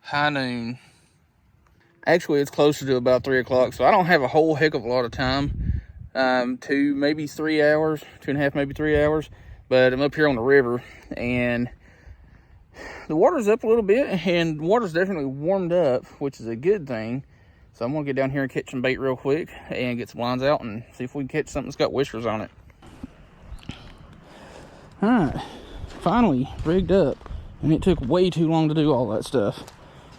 high noon. Actually, it's closer to about 3 o'clock, so I don't have a whole heck of a lot of time. 2, maybe 3 hours, 2.5, maybe 3 hours. But I'm up here on the river, and the water's up a little bit, and the water's definitely warmed up, which is a good thing. So I'm gonna get down here and catch some bait real quick and get some lines out and see if we can catch something that's got whiskers on it. All right, finally rigged up, and it took way too long to do all that stuff,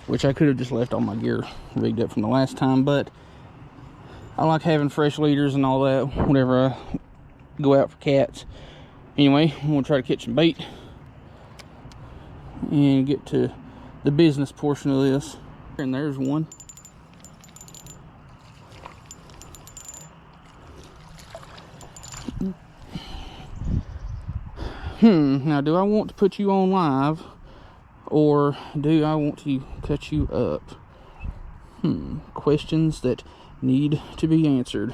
which I could have just left all my gear rigged up from the last time, but I like having fresh leaders and all that whenever I go out for cats. Anyway, I'm gonna try to catch some bait and get to the business portion of this. And there's one. Now do I want to put you on live, or do I want to cut you up? Questions that need to be answered.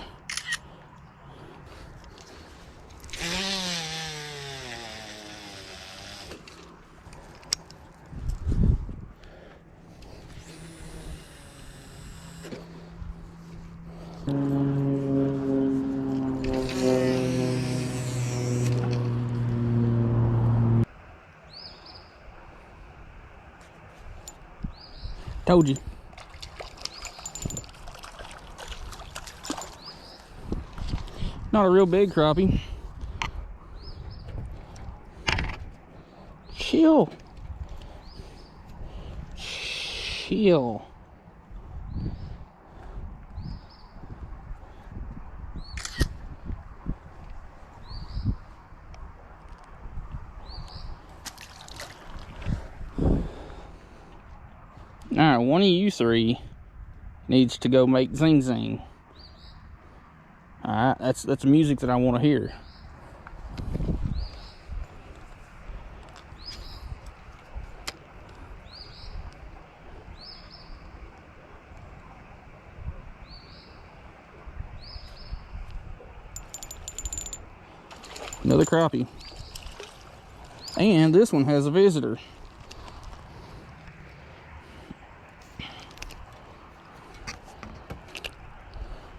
Told you. Not a real big crappie. Chill. Chill. Alright, one of you three needs to go make zing zing. Alright, that's music that I want to hear. Another crappie. And this one has a visitor.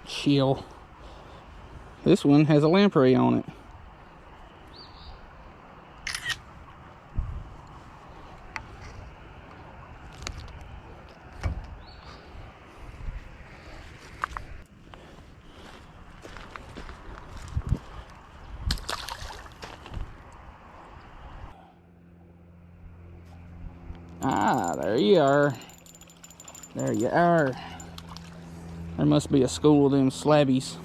Chill. This one has a lamprey on it. Ah, there you are. There you are. There must be a school of them slabbies.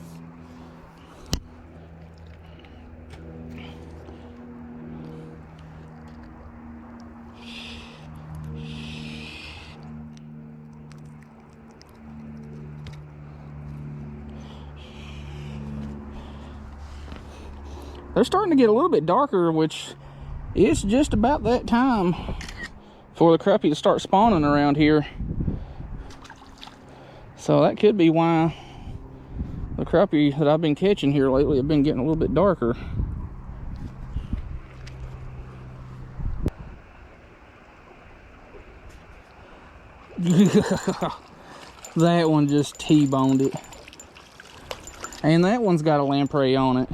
They're starting to get a little bit darker, which it's just about that time for the crappie to start spawning around here. So that could be why the crappie that I've been catching here lately have been getting a little bit darker. That one just T-boned it. And that one's got a lamprey on it.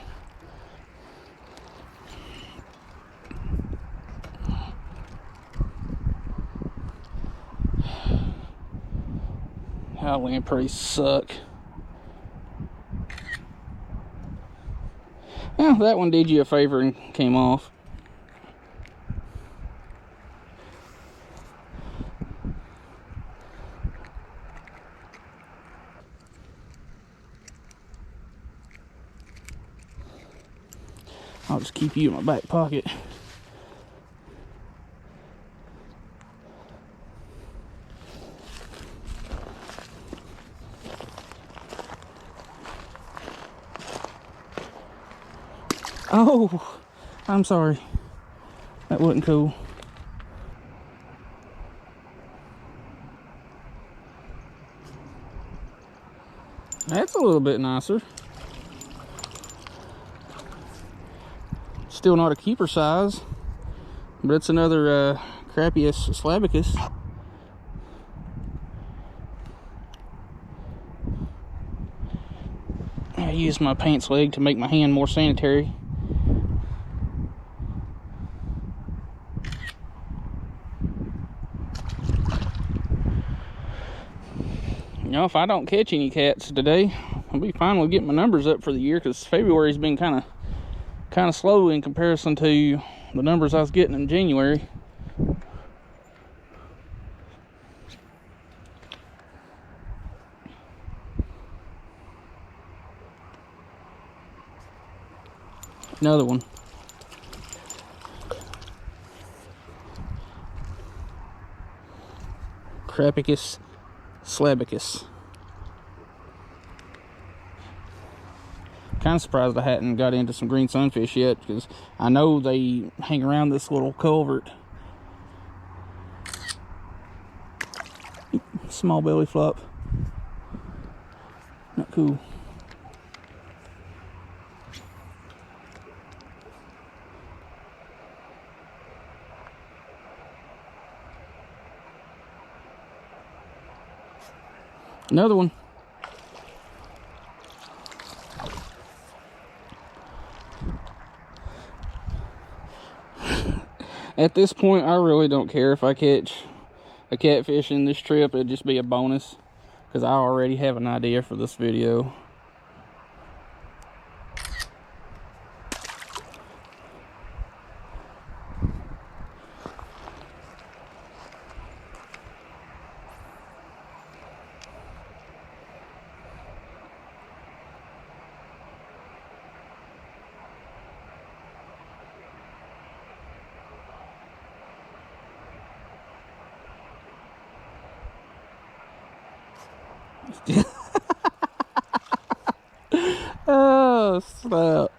How lampreys suck. Well, that one did you a favor and came off. I'll just keep you in my back pocket. Oh, I'm sorry. That wasn't cool. That's a little bit nicer. Still not a keeper size, but it's another Crappie slabicus. I use my pants leg to make my hand more sanitary. You know, if I don't catch any cats today, I'll be finally getting my numbers up for the year, because February's been kind of slow in comparison to the numbers I was getting in January. Another one. Crappie slabicus. Kind of surprised I hadn't got into some green sunfish yet, because I know they hang around this little culvert. Small belly flop. Not cool. Another one. At this point, I really don't care if I catch a catfish in this trip. It'd just be a bonus, because I already have an idea for this video. Oh, snap.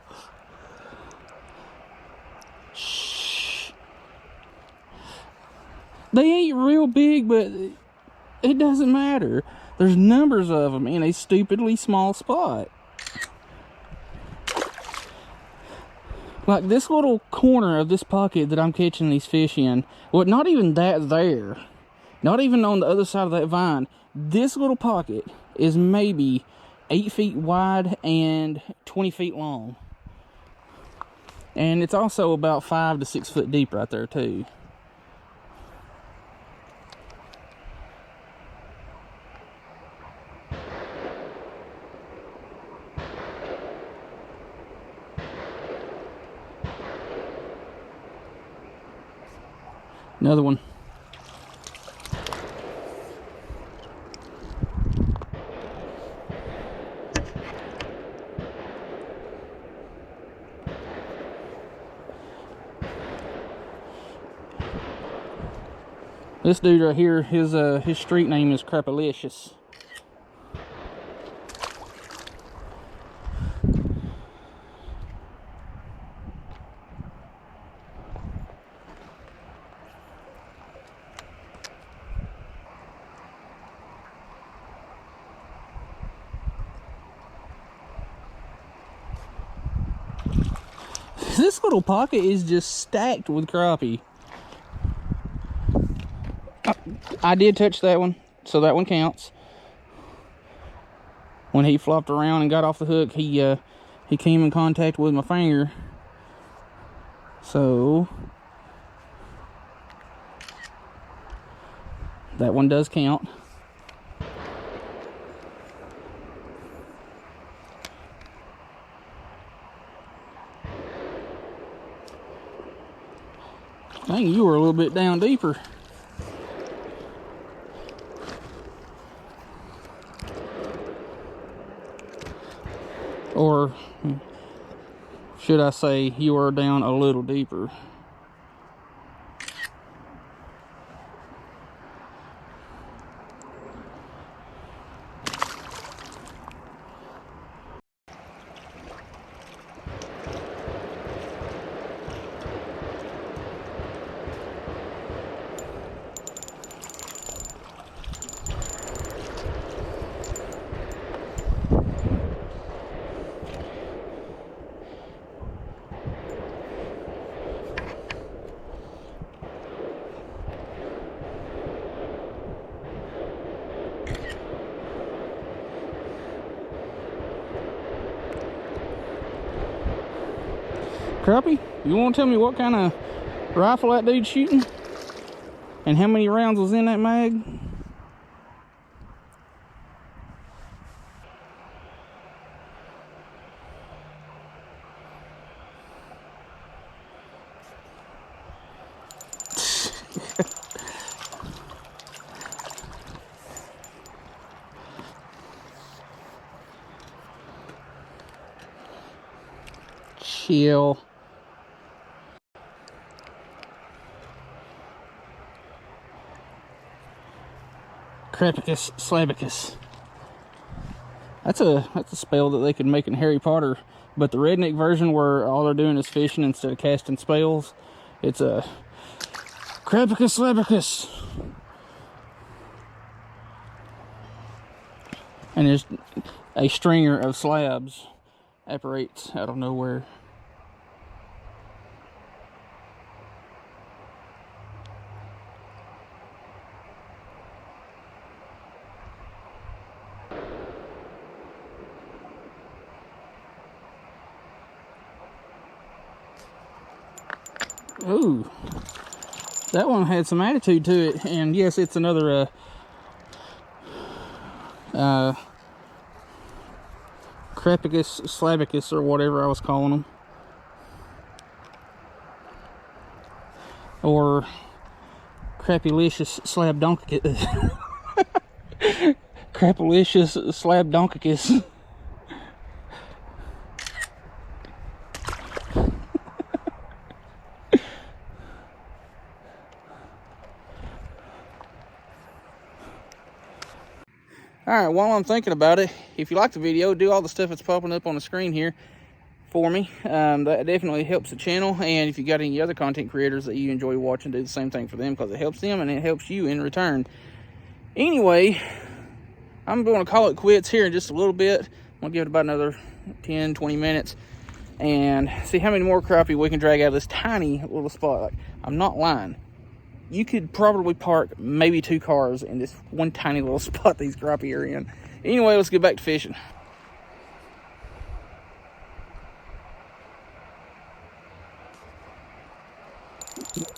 Shh. They ain't real big, but it doesn't matter. There's numbers of them in a stupidly small spot. Like this little corner of this pocket that I'm catching these fish in, well, not even that there. Not even on the other side of that vine. This little pocket is maybe 8 feet wide and 20 feet long. And it's also about 5 to 6 foot deep right there too. Another one. This dude right here, his street name is Crappalicious. This little pocket is just stacked with crappie. I did touch that one, so that one counts. When he flopped around and got off the hook, he came in contact with my finger. So that one does count. Dang, you were a little bit down deeper. Or should I say, you are down a little deeper. Crappie, you want to tell me what kind of rifle that dude's shooting? And how many rounds was in that mag? Chill. Crappicus slabicus. That's a spell that they could make in Harry Potter, but the redneck version where all they're doing is fishing instead of casting spells, it's a Crappicus slabicus. And there's a stringer of slabs apparates out of nowhere. Ooh, that one had some attitude to it, and yes, it's another Crappicus slabicus, or whatever I was calling them, or Crappylicious slab donkicus. Crappylicious slab donkicus. Alright, while I'm thinking about it, if you like the video, do all the stuff that's popping up on the screen here for me. That definitely helps the channel. And if you got any other content creators that you enjoy watching, do the same thing for them, because it helps them and it helps you in return. Anyway, I'm going to call it quits here in just a little bit. I'm going to give it about another 10-20 minutes and see how many more crappie we can drag out of this tiny little spot. Like, I'm not lying. You could probably park maybe 2 cars in this one tiny little spot these crappie are in. Anyway, let's get back to fishing.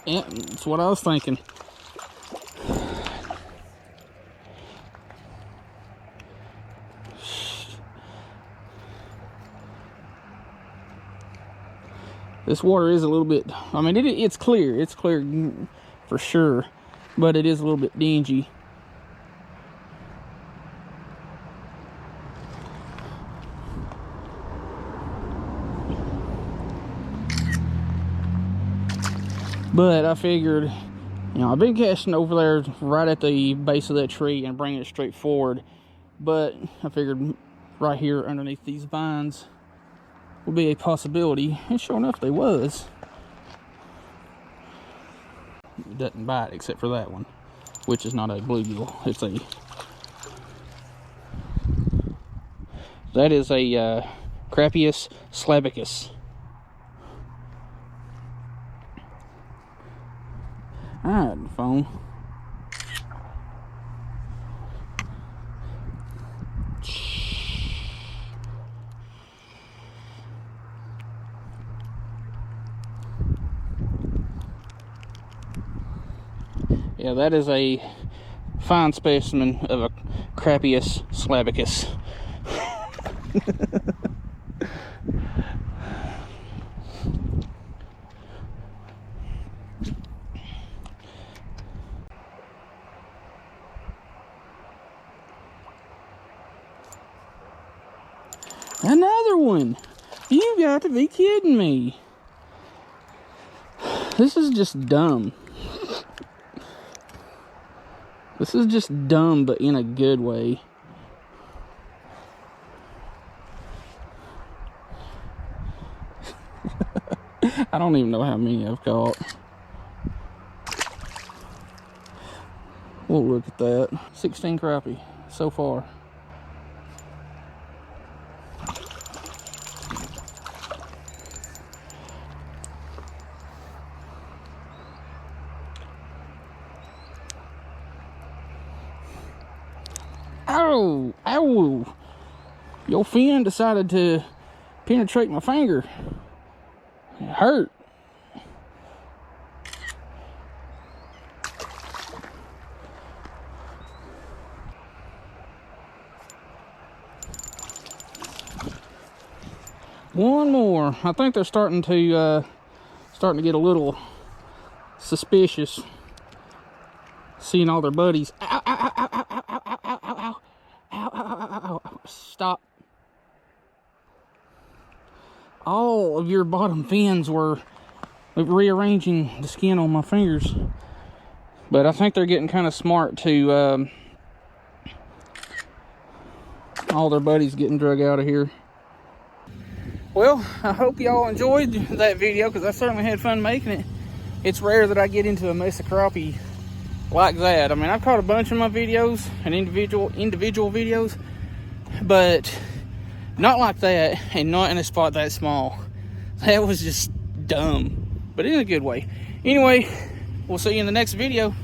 Yeah, that's what I was thinking. This water is a little bit, I mean, it's clear. It's clear for sure, but it is a little bit dingy. But I figured, you know, I've been casting over there right at the base of that tree and bringing it straight forward. But I figured right here underneath these vines would be a possibility. And sure enough, they was. It doesn't bite except for that one, which is not a bluegill. It's a... That is a Crappicus slabicus. Alright, phone. Yeah, that is a fine specimen of a Crappicus slabicus. Another one! You got to be kidding me. This is just dumb. This is just dumb, but in a good way. I don't even know how many I've caught. We'll look at that. 16 crappie so far. Ow! Ow! Your fin decided to penetrate my finger. hurt. One more. I think they're starting to get a little suspicious, seeing all their buddies. Ow, ow, ow, ow, ow, ow, ow, ow, ow, ow, ow, ow, ow. Stop. All of your bottom fins were rearranging the skin on my fingers, but I think they're getting kind of smart to all their buddies getting drug out of here. Well, I hope y'all enjoyed that video, because I certainly had fun making it. It's rare that I get into a mess of crappie like that. I mean, I've caught a bunch of my videos and individual videos, but not like that, and not in a spot that small. That was just dumb, but in a good way. Anyway, we'll see you in the next video.